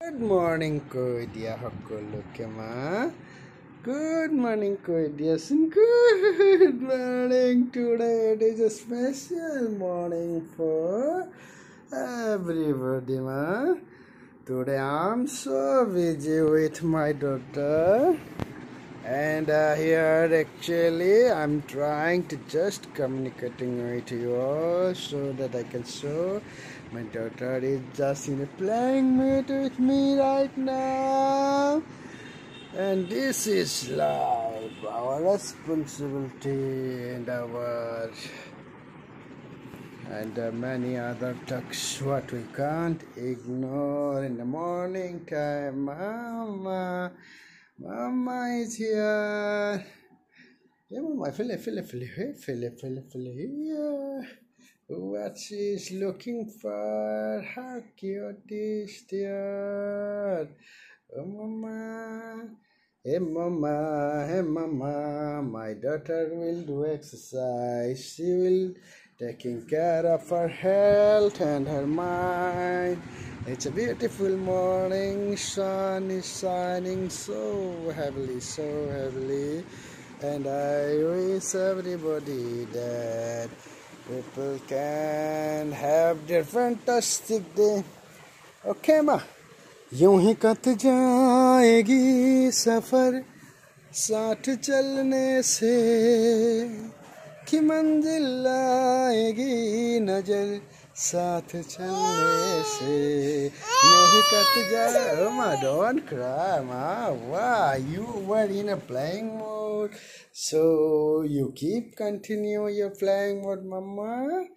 Good morning, Koidia Hokolukema. Good morning, Koidias. Good morning. Today it is a special morning for everybody, ma. Today I'm so busy with my daughter. And here actually I'm trying to just communicating with you all so that I can show my daughter is just in a playing mood with me right now. And this is life, our responsibility and many other talks what we can't ignore in the morning time. Mama is here. Yeah, Mama, feel here. What she is looking for? How cute is that? Oh, Mama. Hey, Mama. My daughter will do exercise. She will taking care of her health and her mind. It's a beautiful morning, sun is shining so heavily, and I wish everybody that people can have their fantastic day. Okay, ma, यूं ही cut जाएगी सफर साथ चलने से कि मंजिल आएगी नजर साथ चलने से नहीं कट जाए. Ma, don't cry, ma. Why? You were in a playing mode, so you keep continue your playing mode, mama.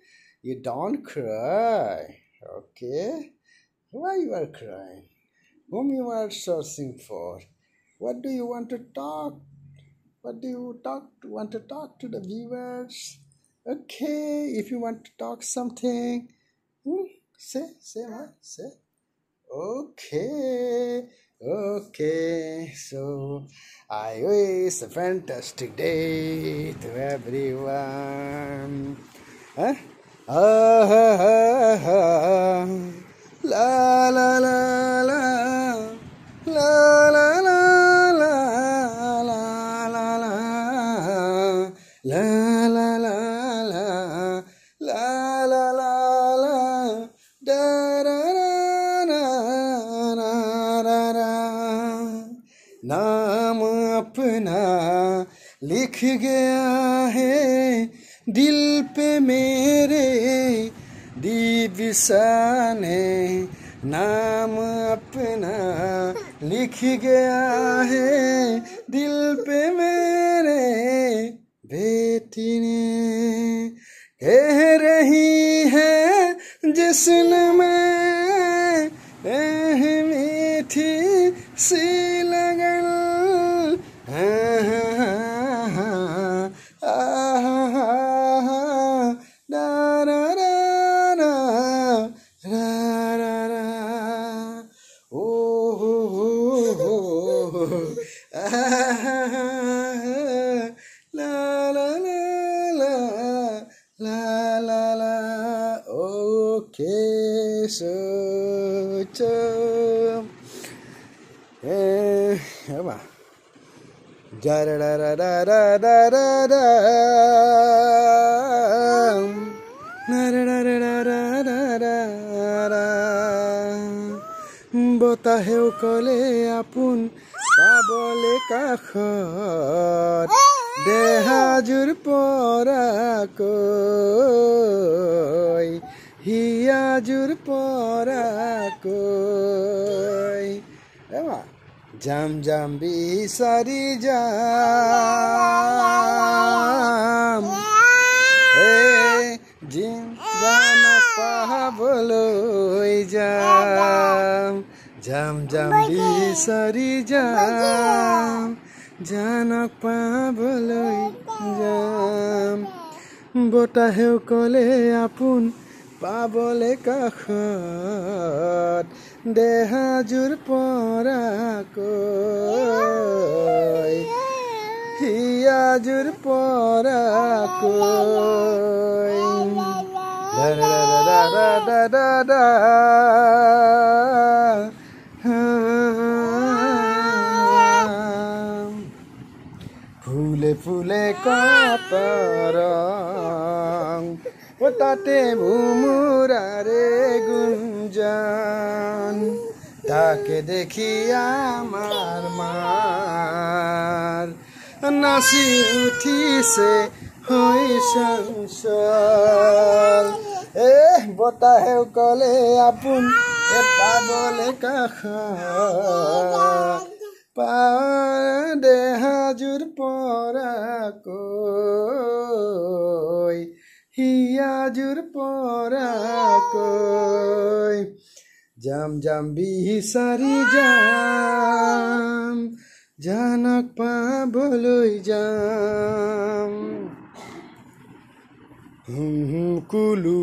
You don't cry, okay? Why you are crying? Whom you are searching for? What do you want to talk? What do you want to talk to the viewers? Okay, if you want to talk something, say what? Say. Okay. So I wish a fantastic day to everyone. Huh? La la la la la la la la la la la la la la la la la la da da da da da da. नाम अपना लिख गया है दिल पे मेरे दिव्य ने नाम अपना लिख गया है दिल पे मेरे बेटी ने कह रही है जिस्म में मीठी सी लगन Okay, so come on. Da da da da da da da da da বতাহেও কলে আপোন পাবলে কাষত দেহাজুৰ পৰাকৈ হিয়াজুৰ পৰাকৈ জাম জাম বিচাৰি যাম জান পাবলৈ যাম জাম জাম বিচাৰি যাম জানক পাবলৈ যাম বতাহেও কলে আপোন পাবলে কাষত দেহাজুৰ পৰাকৈ হিয়াজুৰ পৰাকৈ da da da da da da da ফুলে ফুলে কত রং ও তাতে ভুমুরারে গুঞ্জন তাকে দেখি আমার মার নাচি উঠিছে হৈ চঞ্চল বতাহে কলে আপোন পাবলে কাষ দেহাজুৰ পৰাকৈ হিয়াজুৰ পৰাকৈ যাম যাম বিচাৰি যাম জানক পাবলৈ যাম কুলু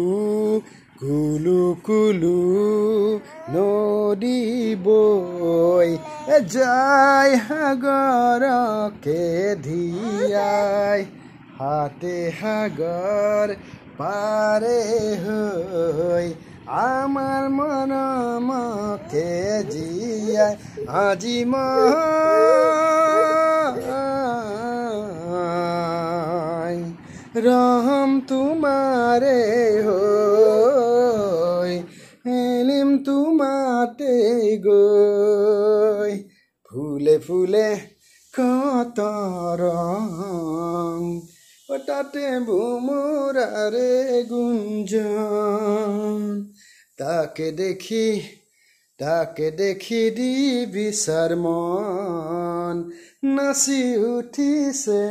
কুলু কুলু নদী বৈ যায় সাগৰকে ধিয়াই হাতে সাগৰ পাৰে হৈ আমাৰ মৰমকে জীয়াই আজি মই ৰহম তোমাৰে হৈ এলিম তোমাতে গৈ ফুলে ফুলে কত ৰং তাতে ভুমুৰাৰে গুঞ্জন তাকে দেখি দি বিচাৰ মন নাচি উঠিছে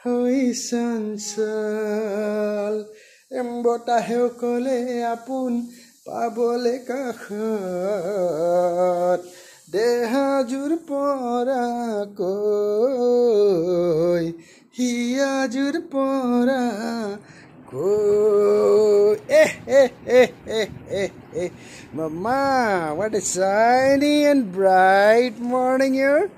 হৈ চঞ্চল বতাহেও কলে আপোন পাবলে কাষত দেহাজুৰ পৰাকৈ হিয়াজুৰ পৰাকৈ Mama, what a shiny and bright morning here.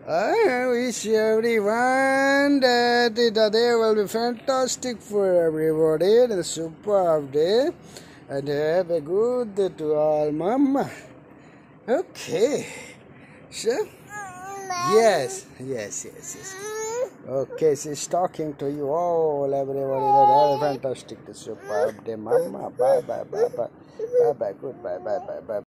I wish everyone that the day will be fantastic for everybody and a superb day. And have a good day to all, Mama. Okay. So, yes. Okay, she's talking to you all, everybody. That have a fantastic, superb day, Mama. Bye. Goodbye. Bye.